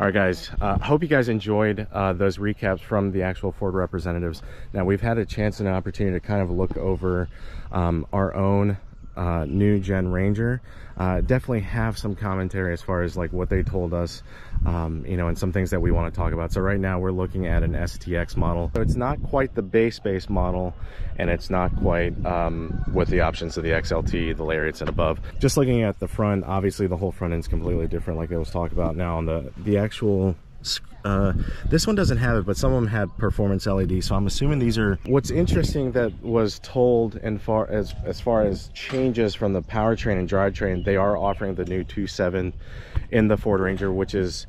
All right, guys, hope you guys enjoyed those recaps from the actual Ford representatives. Now, we've had a chance and an opportunity to kind of look over our own new gen Ranger. Definitely have some commentary as far as like what they told us, you know, and some things that we want to talk about. So right now we're looking at an STX model. So it's not quite the base model, and it's not quite with the options of the XLT, the Lariats and above. Just looking at the front, obviously the whole front end is completely different, like I was talking about. Now on the actual this one doesn't have it, but some of them had performance LED, so I'm assuming these are. What's interesting that was told, and as far as changes from the powertrain and drivetrain, they are offering the new 2.7 in the Ford Ranger, which is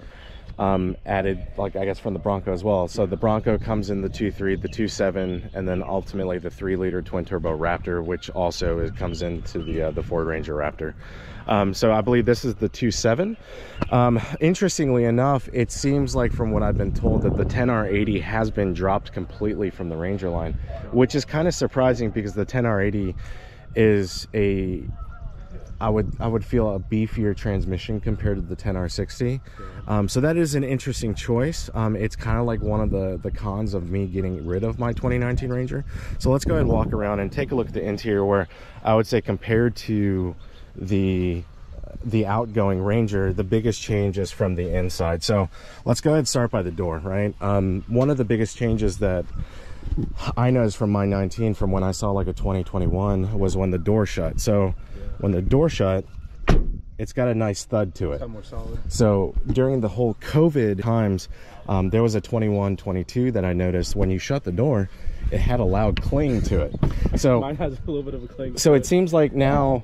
added, like, I guess, from the Bronco as well. So the Bronco comes in the 2.3, the 2.7, and then ultimately the 3-liter twin turbo Raptor, which also comes into the Ford Ranger Raptor. So I believe this is the 2.7. Interestingly enough, it seems like from what I've been told that the 10R80 has been dropped completely from the Ranger line, which is kind of surprising because the 10R80 is a, I would feel, a beefier transmission compared to the 10R60. So that is an interesting choice. It's kind of like one of the cons of me getting rid of my 2019 Ranger. So let's go ahead and walk around and take a look at the interior, where I would say compared to the outgoing Ranger, the biggest change is from the inside. So let's go ahead and start by the door, right? One of the biggest changes that I noticed from my 19 from when I saw like a 2021 was when the door shut. So when the door shut, it's got a nice thud to it. More solid. So during the whole COVID times, there was a 21, 22 that I noticed when you shut the door, it had a loud cling to it. So mine has a little bit of a cling. So it seems like now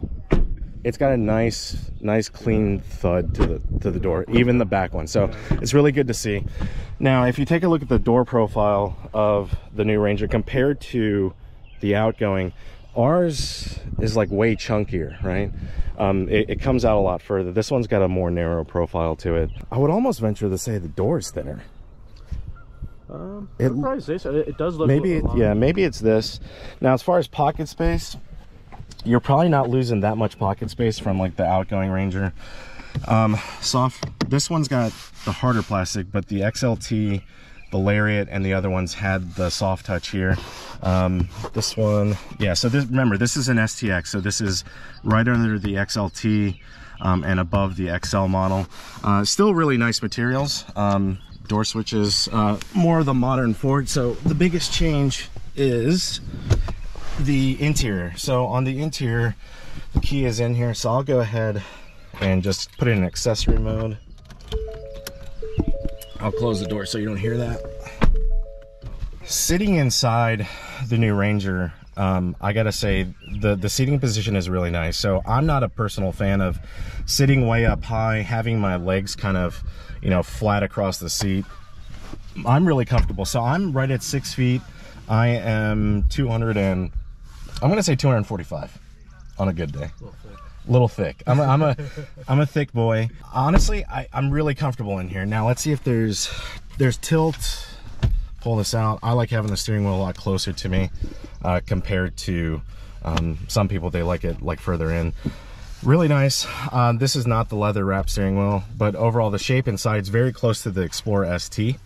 it's got a nice clean thud to the door, even the back one. So it's really good to see. Now, if you take a look at the door profile of the new Ranger compared to the outgoing, ours is like way chunkier, right? It comes out a lot further. This one's got a more narrow profile to it. I would almost venture to say the door is thinner. It does look maybe, yeah, maybe it's this. Now, as far as pocket space, you're probably not losing that much pocket space from like the outgoing Ranger. This one's got the harder plastic, but the XLT, the Lariat, and the other ones had the soft touch here. This one, yeah, so this, remember, this is an STX, so this is right under the XLT and above the XL model. Still really nice materials. Door switches, more of the modern Ford. So the biggest change is the interior. So on the interior, the key is in here, so I'll go ahead and just put it in accessory mode. I'll close the door so you don't hear that. Sitting inside the new Ranger, I gotta say the seating position is really nice. So I'm not a personal fan of sitting way up high, having my legs kind of, you know, flat across the seat. I'm really comfortable. So I'm right at 6 feet. I am 245 on a good day. Little thick. I'm a thick boy. Honestly, I'm really comfortable in here. Now let's see if there's tilt. Pull this out. I like having the steering wheel a lot closer to me compared to some people. They like it like further in. Really nice. This is not the leather wrap steering wheel, but overall the shape inside is very close to the Explorer ST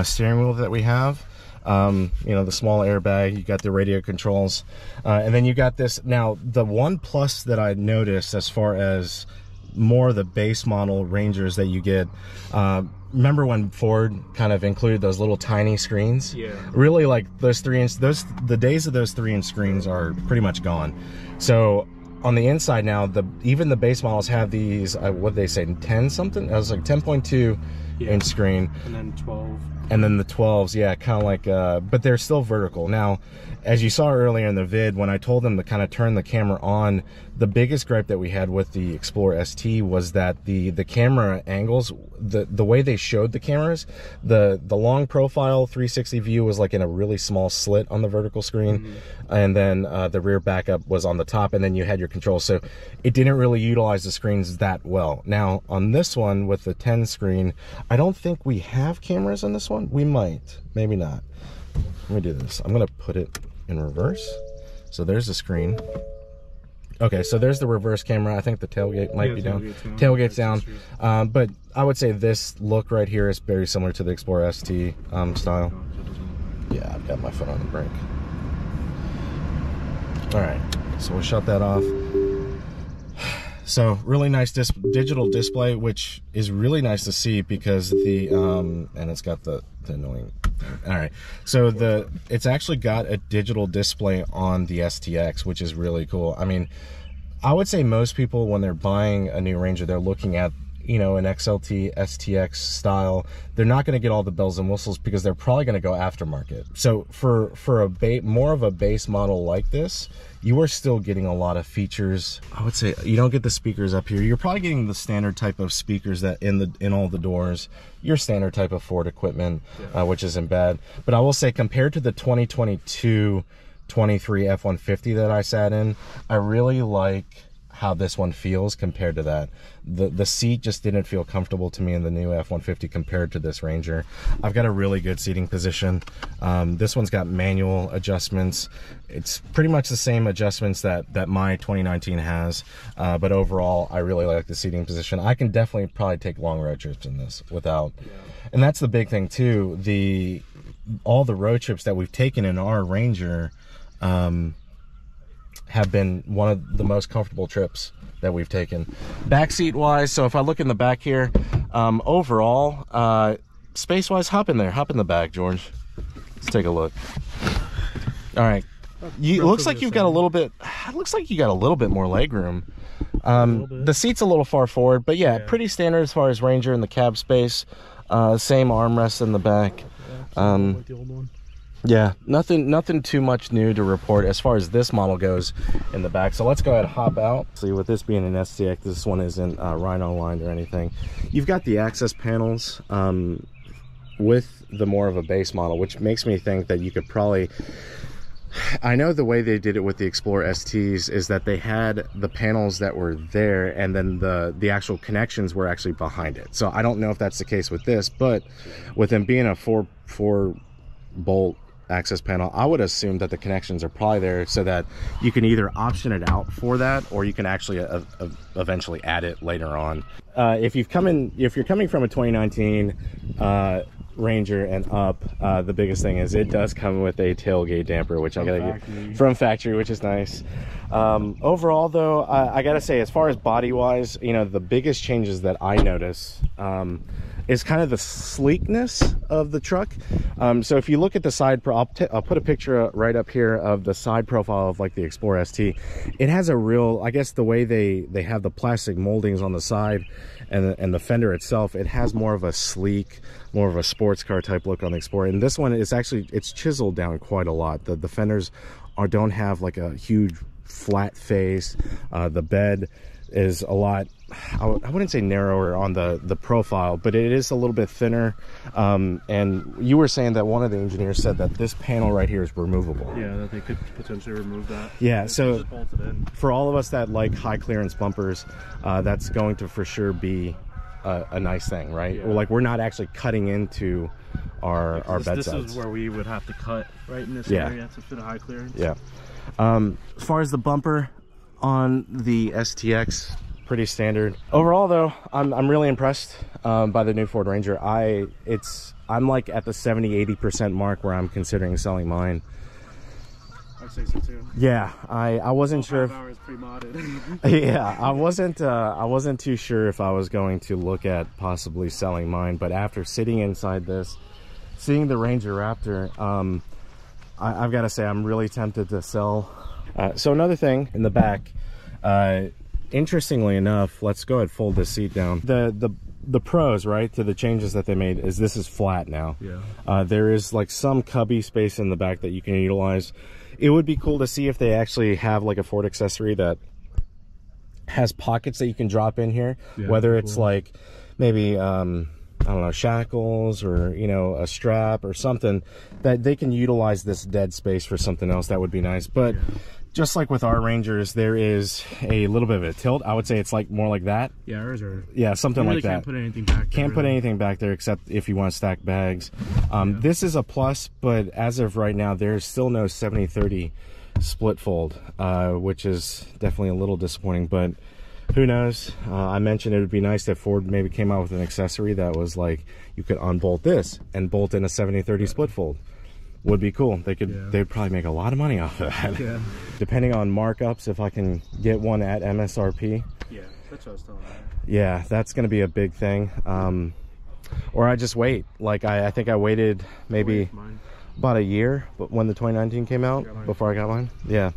steering wheel that we have. You know, the small airbag, you got the radio controls, and then you got this. Now, the one plus that I noticed as far as more of the base model Rangers that you get, remember when Ford kind of included those little tiny screens? Yeah. Really, like those 3-inch, the days of those 3-inch screens are pretty much gone. So on the inside now, even the base models have these, what they say, 10 something? It was like 10.2 inch screen. And then 12. And then the 12s, yeah, kind of like, but they're still vertical. Now, as you saw earlier in the vid, when I told them to kind of turn the camera on, the biggest gripe that we had with the Explorer ST was that the camera angles, the way they showed the cameras, the long profile 360 view was like in a really small slit on the vertical screen, and then the rear backup was on the top, and then you had your controls. So it didn't really utilize the screens that well. Now, on this one with the 10 screen, I don't think we have cameras on this one. We might, maybe not. Let me do this. I'm gonna put it in reverse. So there's the screen. Okay, so there's the reverse camera. I think the tailgate might be down. Tailgate's down. But I would say this look right here is very similar to the Explorer ST style. Yeah, I've got my foot on the brake. All right, so we'll shut that off. So really nice digital display, which is really nice to see because the and it's got the annoying thing. All right, so it's actually got a digital display on the STX, which is really cool. I mean, I would say most people when they're buying a new Ranger, they're looking at, you know, an XLT STX style. They're not going to get all the bells and whistles because they're probably going to go aftermarket. So for more of a base model like this, you are still getting a lot of features. I would say you don't get the speakers up here. You're probably getting the standard type of speakers that in all the doors, your standard type of Ford equipment, which isn't bad. But I will say compared to the 2022 23 F-150 that I sat in, I really like how this one feels compared to that. The seat just didn't feel comfortable to me in the new F-150 compared to this Ranger. I've got a really good seating position. This one's got manual adjustments. It's pretty much the same adjustments that my 2019 has, but overall I really like the seating position. I can definitely probably take long road trips in this without, and that's the big thing too. All the road trips that we've taken in our Ranger have been one of the most comfortable trips that we've taken. Back seat wise, so if I look in the back here, overall, space wise, hop in there, hop in the back, George. Let's take a look. All right, it looks like you've got a little bit. It looks like you got a little bit more leg room. The seat's a little far forward, but yeah, pretty standard as far as Ranger in the cab space. Same armrest in the back. Like the old one. Yeah, nothing too much new to report as far as this model goes in the back. So let's go ahead and hop out. See, with this being an STX, this one isn't Rhino lined or anything. You've got the access panels with the more of a base model, which makes me think that you could probably, I know the way they did it with the Explorer STs is that they had the panels that were there and then the actual connections were actually behind it. So I don't know if that's the case with this, but with them being a four bolt access panel, I would assume that the connections are probably there so that you can either option it out for that or you can actually eventually add it later on. If you're coming from a 2019 Ranger and up, the biggest thing is it does come with a tailgate damper, which I gotta get from factory, which is nice. Overall though, I gotta say, as far as body wise, you know, the biggest changes that I notice is kind of the sleekness of the truck. So if you look at the side, I'll put a picture right up here of the side profile of like the Explorer ST. It has a real, I guess the way they have the plastic moldings on the side and the fender itself, it has more of a sleek, more of a sports car type look on the Explorer. And this one is actually, it's chiseled down quite a lot. The fenders don't have like a huge flat face. The bed is a lot, I wouldn't say narrower on the profile, but it is a little bit thinner. And you were saying that one of the engineers said that this panel right here is removable. Yeah, that they could potentially remove that. Yeah, so for all of us that like high clearance bumpers, that's going to for sure be a nice thing, right? Yeah. Like we're not actually cutting into our bedsides. This is where we would have to cut right in this area to fit a high clearance. Yeah. As far as the bumper on the STX, pretty standard. Overall though, I'm really impressed by the new Ford Ranger. I'm like at the 70-80% mark where I'm considering selling mine. I'd say so too. Yeah, I wasn't sure. 5 hours pre-modded. Yeah, I wasn't too sure if I was going to look at possibly selling mine, but after sitting inside this, seeing the Ranger Raptor, I've got to say I'm really tempted to sell. So another thing in the back, interestingly enough, let's go ahead and fold this seat down. The pros, right, to the changes that they made is this is flat now. Yeah. There is like some cubby space in the back that you can utilize. It would be cool to see if they actually have like a Ford accessory that has pockets that you can drop in here, whether it's like maybe I don't know, shackles or, you know, a strap or something that they can utilize this dead space for something else. That would be nice. But just like with our Rangers, there is a little bit of a tilt. I would say it's like more like that. Yeah, ours are. Yeah, something like that. Can't put anything back there. Can't put anything back there except if you want to stack bags. This is a plus, but as of right now, there's still no 70/30 split fold, which is definitely a little disappointing, but who knows. I mentioned it would be nice if Ford maybe came out with an accessory that was like you could unbolt this and bolt in a 70/30 split fold. Would be cool. They'd probably make a lot of money off of that. Yeah. Depending on markups, if I can get one at MSRP. Yeah, that's what I was telling you. Yeah, that's going to be a big thing. Or I just wait. Like I think I waited maybe about a year, but when the 2019 came out, before I got mine. Yeah.